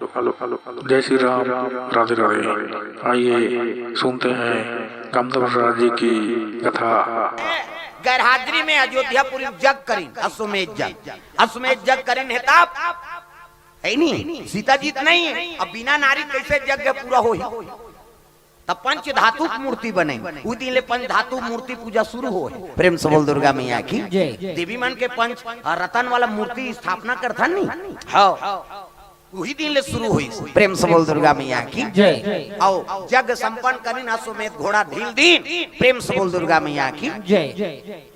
जय श्री राम, राधे राधे। आइए सुनते हैं कामदेव जी की कथा। गैरहाजिरी में अयोध्यापुरी जग करीन अश्वमेध जग करीन है तब है नहीं सीता जीत नहीं है। अब बिना नारी कैसे यज्ञ पूरा हो तब पंच धातु मूर्ति बने उस दिन पंच धातु मूर्ति पूजा शुरू हो। प्रेम से बोल दुर्गा मैया की देवी मन के पंच रतन वाला मूर्ति स्थापना करता नहीं हाँ वही दिन ले शुरू हुई। प्रेम से बोल दुर्गा मैया की जय। आओ जग संपन्न करीन अश्वमेध घोड़ा ढील दिन। प्रेम से बोल दुर्गा मैया की जय।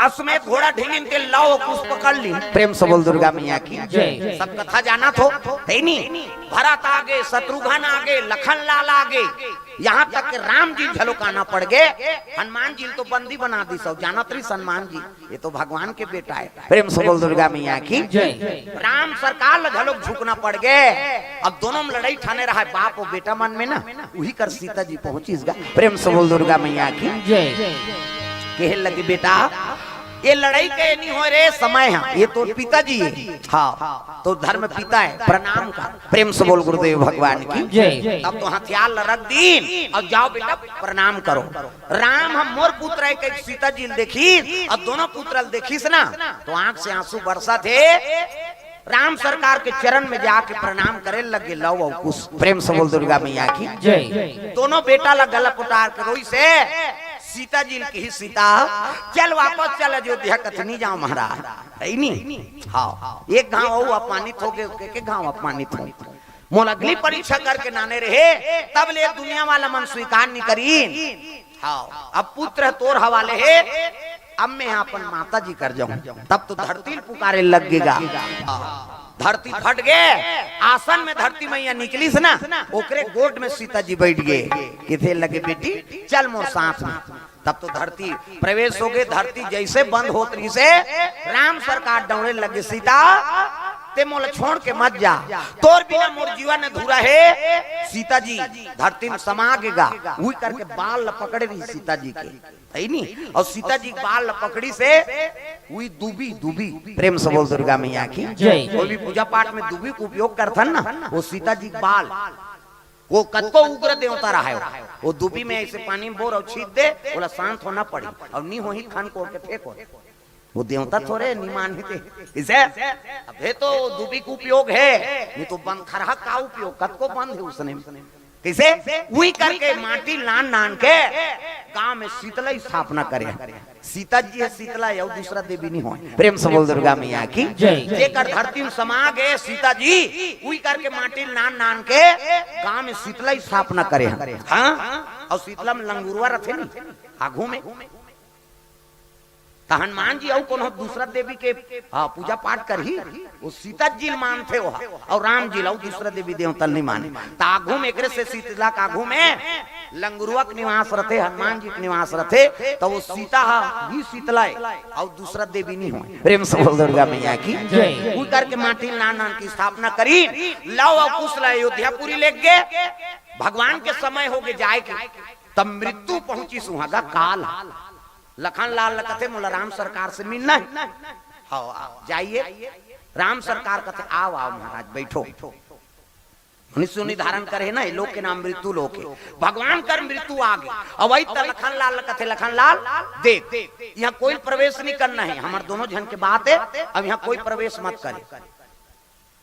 अश्वमेध घोड़ा ढीलिन के लाओ कुछ पकड़ ली। प्रेम से बोल दुर्गा मैया की जय। सब कथा जाना थो है नहीं। भरत आगे, शत्रुघ्न आगे, लखन लाल आगे, यहाँ तक के राम जी झलोकाना पड़ गए। हनुमान जी तो बंदी बना दी सब जानत रही। हनुमान जी ये तो भगवान के बेटा है। प्रेम से बोल दुर्गा मैया की जय। राम सरकार झलोक झुकना पड़ गए। अब दोनों में लड़ाई ठाने रहा है बाप और बेटा मन में ना वही कर सीता जी पहुंची। प्रेम से बोल दुर्गा मैया की जय। कहे लगे बेटा ये लड़ाई के नहीं हो रे समय है ये तो पिताजी है हाँ तो धर्म पिता है प्रणाम कर। प्रेम से बोल गुरुदेव भगवान की जय। अब तो हथियार रख दी और जाओ बेटा प्रणाम करो। राम हम मोर पुत्र है कि सीता जी देखी और दोनों पुत्र देखीस ना तो आंख से आंसू बरसा थे। राम सरकार के चरण में जाके प्रणाम करे लगे लव कुछ। प्रेम से बोल दुर्गा मैया की जय। दोनों बेटा लग गला पुटार करोई से सीता जी की सीता चल वापस चल अयोध्या कथनी जाओ महाराज है नहीं हाँ एक गांव अपमानित हो गए के गांव अपमानित हो मोल अगली परीक्षा करके नाने रहे तब ले दुनिया वाला मन स्वीकार नहीं करी हाँ अब पुत्र तोर हवाले है। अब मैं अपन माता जी कर जाऊं तब तो धरती पुकारे लगेगा। धरती फट गए आसन में धरती मैया निकली से ना ओकरे गोद में सीता जी बैठ गए किथे लगे बेटी चल मोर साथ में। तब तो धरती प्रवेश हो गए। धरती जैसे बंद होती से राम सरकार दौड़े लगे सीता ते मोला छोड़ के मत जा तोर बिना मोर जीवन अधूरा है। सीता जी धरती में समा गेगा वही करके बाल पकड़े रही सीता जी के है नहीं और सीता जी बाल पकड़ी से वही दूबी। प्रेम से बोल दुर्गा मैया की जय। कोई भी पूजा पाठ में दूबी का उपयोग करता ना वो सीता जी बाल वो कतको उग्र देवता रहा है वो दूबी में ऐसे पानी में बोर और छीट दे बोला शांत होना पड़ी और नहीं हो ही खान कोड़ के फेंको वो देवता थोड़े निमान इसे अब है तो दूबी का उपयोग है नहीं तो बंद खरहा का उपयोग कतको बंद है उसने कैसे वही करके माटी लान के गांव में शीतला स्थापना करे। सीता जी है शीतला या दूसरा देवी नहीं हो। प्रेम से बोल दुर्गा मैया की जय। जेकर धरती में समा गए सीता जी वही करके माटी लान के गांव में शीतला स्थापना करे हाँ और शीतला में लंगुरवा रथे नहीं आगू में तो हनुमान जी और कोनो दूसरा देवी के पूजा पाठ कर ही वो सीता जी मानते हो और राम जी लाओ दूसरा देवी देवता नहीं माने। तागू में एकरे से शीतला कागू में लंगुरुआ के निवास रहते हनुमान जी के निवास रहते तो वो सीता ही शीतला और दूसरा देवी नहीं हो। प्रेम से बोल दुर्गा मैया की जय। वो करके माटी नान की स्थापना करी लाओ और कुछ अयोध्यापुरी ले गए। भगवान के समय हो गए जाए के तब मृत्यु पहुंची सुहागा काल। लखन लाल कथे मोला राम सरकार से मिलना है हाँ जाइए। राम सरकार कथे आओ महाराज बैठो निधारण करे ना लोग के नाम मृत्यु लोग भगवान कर मृत्यु आ गए। अब वही लखन लाल कथे लखन लाल देख यहाँ कोई प्रवेश नहीं करना है हमारे दोनों जन के बात है। अब यहाँ कोई प्रवेश मत करे।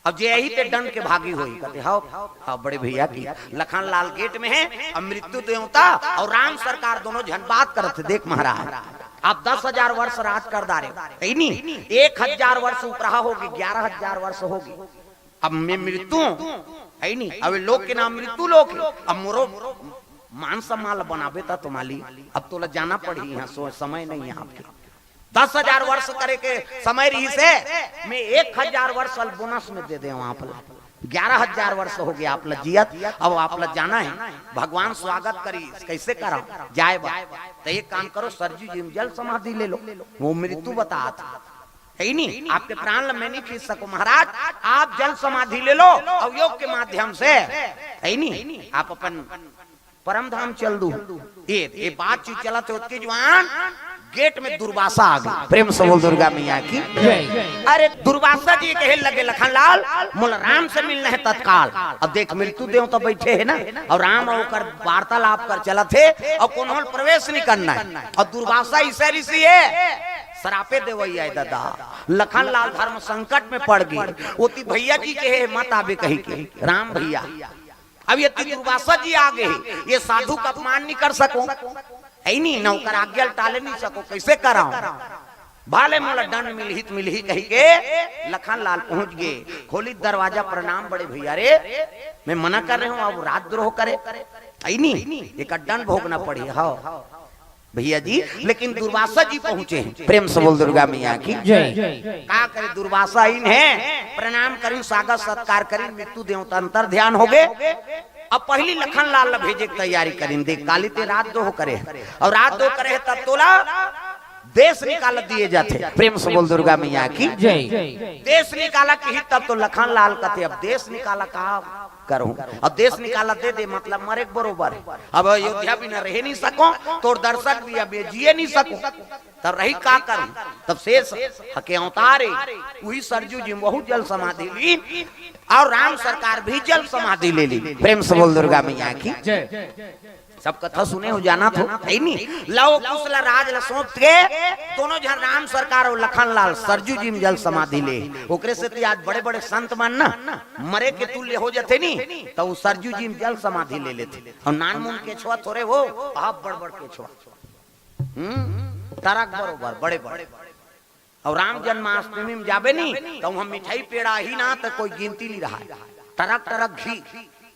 अब जे यही ते दंड के भागी हुई कहते हाँ बड़े भैया की लखन लाल गेट में है। अब मृत्यु देवता और राम सरकार दोनों जन बात करते देख महाराज आप 10,000 वर्ष राज कर दारे नहीं 1,000 वर्ष उपरा होगी 11,000 वर्ष होगी। अब मैं मृत्यु है नहीं अब लोग के नाम मृत्यु लोग अब मोरो मान सम्मान बनाबे था तुम्हारी अब तो जाना पड़ी यहाँ समय नहीं है आपके 10,000 वर्ष करे के समय रही से मैं 1,000 वर्ष बोनस में दे दे वहां पर 11,000 वर्ष हो गया आप जियत। अब आप जाना है भगवान स्वागत करी कैसे करा जाए तो एक काम करो सरजी जी जल समाधि ले लो वो मृत्यु बता है नहीं आपके प्राण में नहीं खींच सको महाराज आप जल समाधि ले लो और योग के माध्यम से है नहीं आप अपन परम धाम चल दू ये बातचीत चला थे उसके जवान गेट में दुर्वासा आ गई। प्रेम से बोल दुर्गा मैया की। अरे दुर्वासा जी कहे लगे लखनलाल मोल राम से मिलने है तत्काल। अब देख मृत्यु देव तो बैठे है ना और राम होकर वार्तालाप कर चला थे और कोनोल प्रवेश नहीं करना है और दुर्वासा इसे ऋषि है सरापे देवैया दादा। लखनलाल धर्म संकट में पड़ गई। ओती भैया जी के है मत आवे कही के राम भैया। अब ये दुर्वासा जी आ गए, ये साधु का अपमान नहीं कर सको, है नहीं नौकर आज्ञा टाले नहीं सको, कैसे कराऊं? भाले मोला दंड मिलही कही के लखनलाल पहुंच गए। खोली दरवाजा, प्रणाम बड़े भैया रे, मैं मना कर रहा हूँ अब रात द्रोह करे, है नहीं एक दंड भोगना पड़े। हाँ भैया जी, लेकिन दुर्वासा जी पहुंचे हैं। प्रेम से बोल दुर्गा मैया की जय। का करे दुर्वासा इन है, प्रणाम करी, स्वागत सत्कार करी, मृत्यु देवता अंतर ध्यान हो गए। अब पहली लखनलाल भेजे की तैयारी करीन। देख काली ते रात दो करे और रात दो करे तब तोला देश निकाल दिए जाते। प्रेम से बोल दुर्गा मैया की जय। देश निकाला की तब तो लखनलाल कहते अब देश निकाला कहा करूं, अब देश निकाला दे दे मतलब मरे बरोबर। अब अयोध्या भी न रह नहीं सको, तो दर्शक भी अब जिए नहीं सको, तब रही का करूं? तब शेष हके अवतारे वही सरजू जी बहुत जल समाधि ली और राम सरकार भी जल समाधि ले ली। प्रेम से बोल दुर्गा मैया की सब कथा सुने हो जाना तो है नहीं। लव कुशल राज सौंप के दोनों जन राम सरकार और लखनलाल सरजू जी में जल समाधि ले। ओकरे से तो आज बड़े बड़े संत मन ना मरे के तुल्य हो जाते नहीं, तो वो सरजू जी में जल समाधि ले लेते। और नानमुन के छुआ थोड़े वो आप बड़ बड़ के छुआ तरक बरोबर बड़े बड़े। और राम जन्माष्टमी में जाबे नहीं तो हम मिठाई पेड़ा ही ना तो कोई गिनती नहीं रहा। तरक तरक घी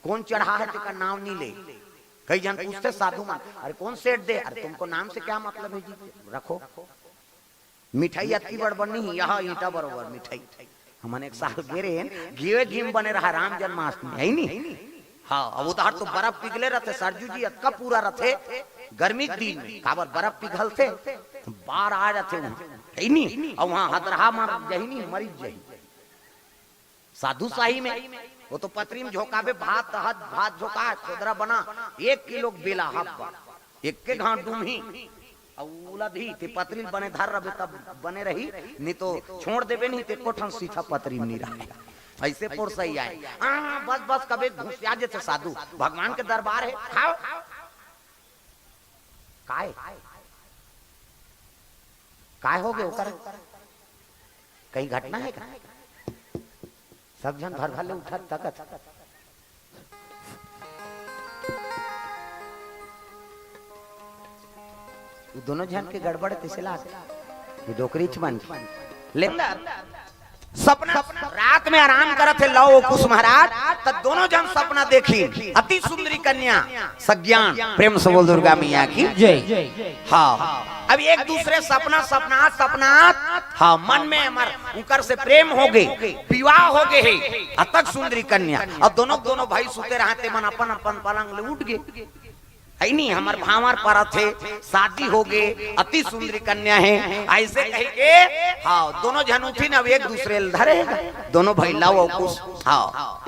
कौन चढ़ा है तेरा नाम नहीं ले। कई जन पूछते साधु मान, अरे कौन सेठ दे, अरे तुमको नाम से क्या मतलब है जी, रखो मिठाई अति बड़ बनी यहाँ ईटा बरोबर मिठाई। हम एक साल गिरे घीवे घीम बने रहा राम जन्माष्टमी है नहीं। हाँ उधर तो बर्फ पिघले रहते सरजू जी अक्का पूरा रहते गर्मी के दिन में काबर बर्फ पिघलते बाहर आ जाते है नहीं। और वहाँ हदरहा मार जही नहीं मरीज जही साधु शाही में वो तो पतरी में झोंकावे भात भात झोंका खोदरा बना 1 किलो बेला हब्बा एक के घाट डूमी उलधी ते पतरी बने धर रहे तब बने रही, नहीं तो छोड़ देवे नहीं ते कोठन सीधा पतरी नहीं रहा। ऐसे पोर सही आए बस बस कभी घुसिया जैसे साधु भगवान के दरबार है खाओ काय काय हो गए कहीं घटना है क्या? सब जन भर भले उठा तकत दोनों जन के गड़बड़ तिसला ये डोकरी चमन ले सपना रात में आराम करत थे लव कुश महाराज तब दोनों जन सपना देखी अति सुंदरी कन्या सज्ञान। प्रेम से बोल दुर्गा मैया की जय। हाँ अब एक दूसरे सपना सपना सपना हाँ मन में अमर उनकर से प्रेम हो गए, विवाह हो गए है अतक सुंदरी कन्या। अब दोनों भाई सुते रहते मन अपन अपन पलंग ले उठ गए है नहीं। हमार भावर पर थे शादी हो गए अति सुंदरी कन्या है ऐसे कह के हाँ दोनों जन उठी ना एक दूसरे धरे दोनों भाई लव और कुश हाँ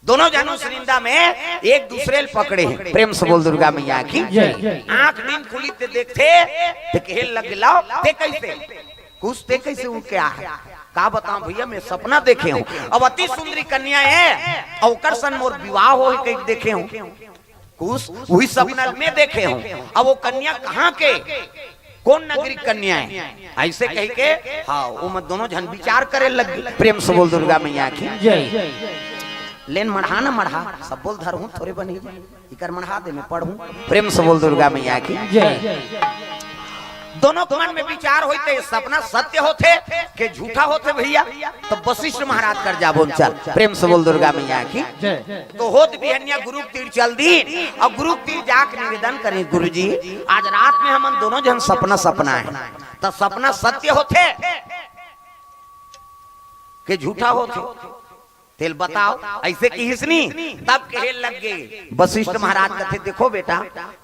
दोनों जनों सरिंदा में एक दूसरे पकड़े हैं। प्रेम से बोल दुर्गा मैया की आंख नींद खुली ते देखते ते कहे लग लाओ ते कैसे कुछ ते कैसे उठ के आ का बताऊं भैया मैं सपना देखे हूँ। अब अति सुंदरी कन्या है अवकर्षण मोर विवाह हो कहीं देखे हूँ कुछ वही सपना में देखे हूँ। अब वो कन्या कहाँ के कौन नगरी कन्या है ऐसे कह के हाँ वो मत दोनों जन विचार करे लग। प्रेम से बोल दुर्गा मैया की जय। लेन मढ़ा ना मढ़ा सब बोल धर हूँ थोड़े बनी इकर मढ़ा दे मैं पढ़ूं। प्रेम से बोल दुर्गा मैया की जय। दोनों के मन में विचार होते सपना सत्य होते के झूठा होते भैया तो वशिष्ठ महाराज कर जाबो चल। प्रेम से बोल दुर्गा मैया की तो होत बिहनिया गुरु तीर चल दी और गुरु तीर जाकर निवेदन करें गुरुजी आज रात में हम दोनों जन सपना है तो सपना सत्य होते के झूठा होते तेल बताओ ऐसे की हिसनी तब कहे लग गए। वशिष्ठ महाराज कहते देखो बेटा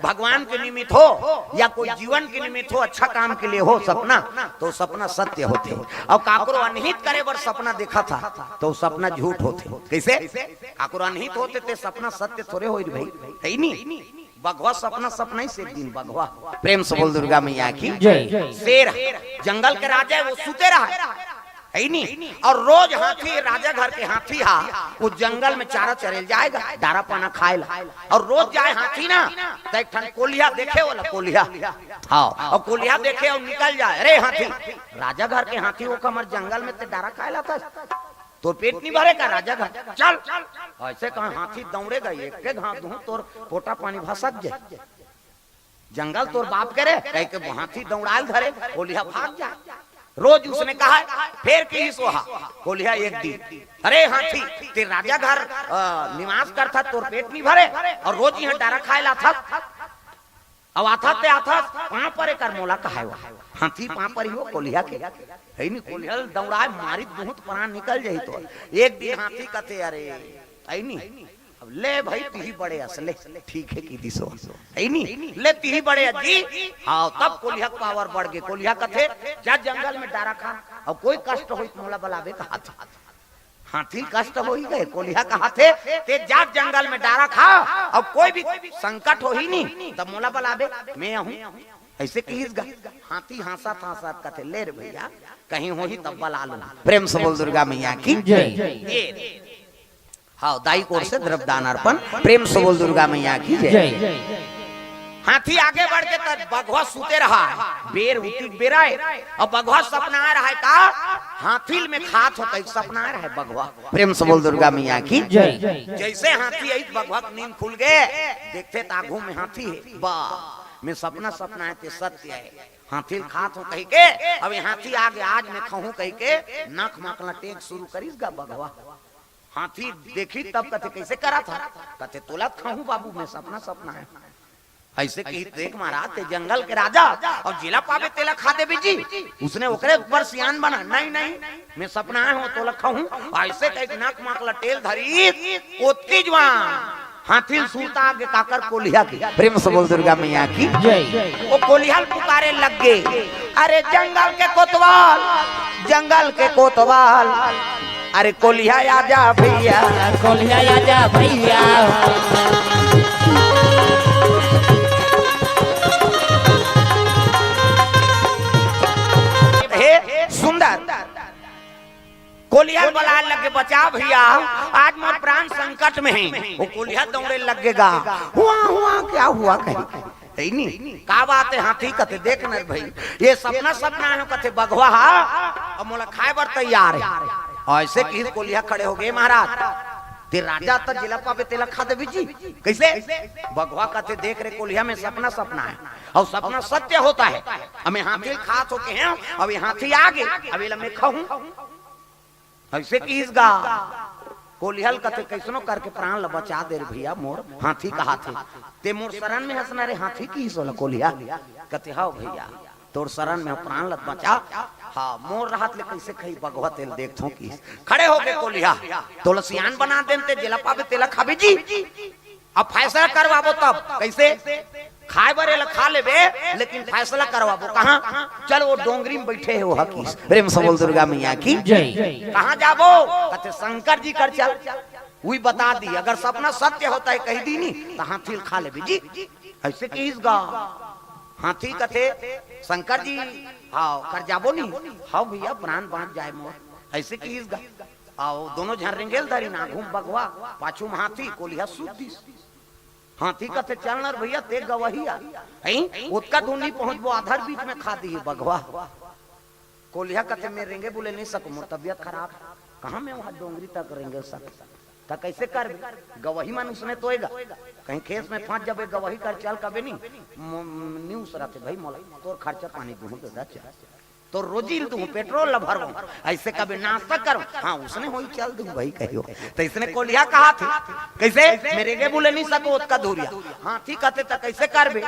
भगवान के निमित्त हो या कोई जीवन के निमित्त हो अच्छा काम के लिए हो सपना तो सपना सत्य होते और काकुर अनहित करे बर सपना देखा था तो सपना झूठ होते। कैसे काकुर अनहित होते थे सपना सत्य थोड़े हो भाई है नहीं। बघवा सपना सपना ही से दिन बघवा। प्रेम से बोल दुर्गा मैया की जय। शेर जंगल के राजा है, वो सुते रहा है नहीं, और रोज हाथी राजा घर के हाथी वो जंगल में चारा चरेल जाएगा, दारा पाना खाएला, और रोज जाए हाथी ना तो एक ठन कोलिया देखे वाला कोलिया, हाँ, और कोलिया देखे और निकल जाए, अरे हाथी राजा घर के हाथी वो कमर जंगल में ते दारा खाएला था, तो पेट नहीं भरेगा राजा घर, चल ऐसे कहा हाथी दौड़ेगा, एक के घाट दूं तोर पोटा पानी भसक जाए, जंगल तोर बाप करे कह के हाथी दौड़ाल धरे, कोलिया भाग जाए। रोज उसने कहा फिर की सोहा कोलिया एक दिन, अरे हाथी ते राजा घर निवास करता तोर पेट नहीं भरे, और रोज यहाँ डारा खाएला था, अब आता ते आता वहां पर कर मोला कहा हाथी वहां पर ही हो कोलिया के है नहीं, कोलिया दौड़ाए मारी बहुत प्राण निकल जाई, तो एक दिन हाथी कहते अरे है नहीं अब ले भाई तीही बड़े असले, ठीक है की दिसो है नहीं, ले तीही बड़े अजी, हाँ तब कोलिया पावर बढ़ गए, कोलिया कहते जा जंगल में डारा खा, और कोई कष्ट हो मोला बलावे कहा था, हाथी कष्ट हो ही गए, कोलिया कहा थे ते जा जंगल में डारा खा, और कोई भी संकट हो ही नहीं तब मोला बलावे मैं हूँ, ऐसे कहीगा हाथी हंसात हंसात कहते ले रे भैया कहीं हो ही तब बला लो। प्रेम से बोल दुर्गा मैया की जय। हाँ दाई कोर से द्रव्यदान अर्पण, प्रेम से बोल दुर्गा मैया की जय। हाथी आगे बढ़ के तब बघवा सूते रहा, बेर उठी बेराए, और बघवा सपना आ रहा है का हाथी में खात होता है, सपना आ रहा है बघवा। प्रेम से बोल दुर्गा मैया की जय। जैसे हाथी आई बघवा नींद खुल गए, देखते तागू में हाथी है, वाह मैं सपना सपना है ते सत्य है, हाथी खात हो कह के, अब हाथी आगे आज मैं खाऊं कह के नख माकला टेक शुरू करीसगा बघवा। हाथी देखी तब कहते कैसे करा था, कहते तोला खाऊं बाबू मैं सपना सपना है, ऐसे कही देख महाराज ते जंगल के राजा और जिला पावे तेला खा दे बीजी, उसने ओकरे ऊपर सियान बना, नहीं नहीं मैं सपना है हूं तोला खाऊं, ऐसे कह नाक माकला टेल धरी ओतकी जवान हाथी सूता आगे काकर कोलिया की। प्रेम से बोल दुर्गा मैया की जय। वो कोलिया पुकारे लग गए, अरे जंगल के कोतवाल, जंगल के कोतवाल, अरे कोलिया आजा भैया, कोलिया आजा भैया, हे सुंदर कोलिया बला लगे बचा भैया, आज मोर प्राण संकट में है, वो कोलिया दौड़े लगेगा, हुआ क्या हुआ कहीं नहीं, का बात है हाथी कहते देख न भाई ये सपना सपना है, कहते बघवा अब मोला खाए बर तैयार है, ऐसे की कोलिया खड़े हो गए महाराज ते राजा तो जिला पावे तेला खा दे जी, कैसे बघवा कहते देख रहे कोलिया में सपना सपना है, और सपना सत्य होता है, हमें हाथी खात होके हैं, अब हाथी आगे अभी मैं खाऊं, ऐसे कीसगा कोलिहल कहते कैसनो करके प्राण ल बचा दे रे भैया मोर, हाथी कहा थे ते मोर शरण में हंसना रे हाथी की सोला कोलिया कहते हाँ भैया तोर शरण में प्राण ल बचा, हाँ मोर राहत ले कैसे खई बघवा तेल देखथो की, खड़े हो गए कोलिया तोला सियान बना देते जिला पावे तेला खाबे जी, अब फैसला करवाबो तब कैसे खाए बरे खा लेबे, लेकिन फैसला करवाबो कहाँ, चल वो डोंगरी में बैठे है वो हकीस। प्रेम से बोल दुर्गा मैया की जय। कहाँ जाबो, कहते शंकर जी कर चल, वही बता दी अगर सपना सत्य होता है कही दी नहीं तो हाथी खा लेबे जी, ऐसे कीसगा हाथी कहते शंकर जी हाँ कर जाबो नहीं, हाँ भैया प्राण बांध जाए मोर, ऐसे कीसगा आओ दोनों झन रेंगेल धरी ना घूम बगवा पाछू में हाथी कोलिया सूती, हाथी कहते चलना भैया ते गवहिया उसका ढूंढी पहुंचबो आधार बीच में खा दी बघवा, कोलिया कहते मैं रेंगे बोले नहीं सकूं मोर तबियत खराब, कहाँ मैं वहां डोंगरी तक रेंगे सकता, कैसे कर गवही मन उसने तोएगा, कहीं खेस में फंस जाबे गवही कर चल कबे नहीं उसराते भाई मोला तोर खर्चा पानी दूं तो रोजी दूं पेट्रोल ल भरबो, ऐसे कभी नाश्ता करो, हाँ उसने होई चल दूं भाई कहियो, तो इसने कोलिया कहा थे कैसे मेरे के बोले नहीं सको उसका धूरिया, हाथी कहते तो कैसे करबे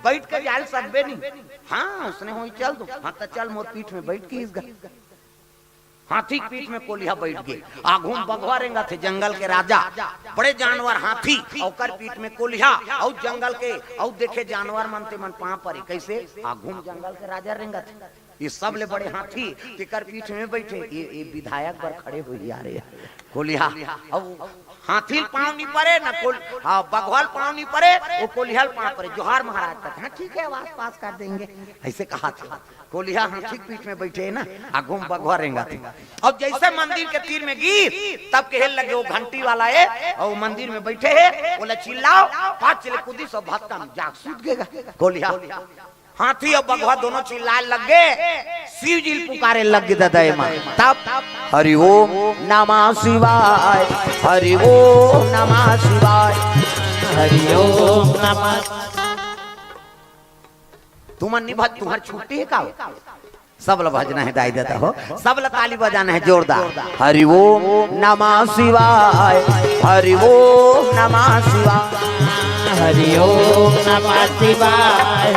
बैठ के जाल सकबे नहीं, हाँ उसने होई चल दूं, हाँ तो चल मोर पीठ में बैठ के इसगा, हाथी की पीठ में कोलिया बैठ गए, आगू बघवा रेंगा थे जंगल के राजा, बड़े जानवर हाथी और पीठ में कोलिया, और जंगल के और देखे जानवर मनते मन पां पर कैसे आगू जंगल के राजा रेंगा थे, ये सब ले बड़े हाथी तेकर पीठ में बैठे ये विधायक पर खड़े हुए जा रहे कोलिया अब हाथी पाँव नहीं पड़े ना कोल हाँ बघवाल पाँव नहीं पड़े वो कोलिहाल पाँव पड़े जोहार महाराज तक हाँ ठीक है आवाज पास कर देंगे ऐसे कहा था कोलिया हाथी पीठ में बैठे है ना आगू बघवा रहेगा थे अब जैसे मंदिर के तीर में गिर तब कहल लगे वो घंटी वाला है और मंदिर में बैठे है बोले चिल्लाओ पाँच चले कूदी सब भक्ता में जाग सूत गएगा कोलिया हाथी और बघवा दोनों चिल्लाए लग गए शिव जी पुकारे लग गए दादा मां तब हरि ओम नमः शिवाय हरि ओम नमः शिवाय हरि ओम नमः। तुम निभज तुम्हारी छुट्टी है का सब ल भजना है दाई देता हो सब ल ताली बजाना है जोरदार हरि ओम नमः शिवाय हरि ओम नमः शिवाय हरि ओम नमः शिवाय।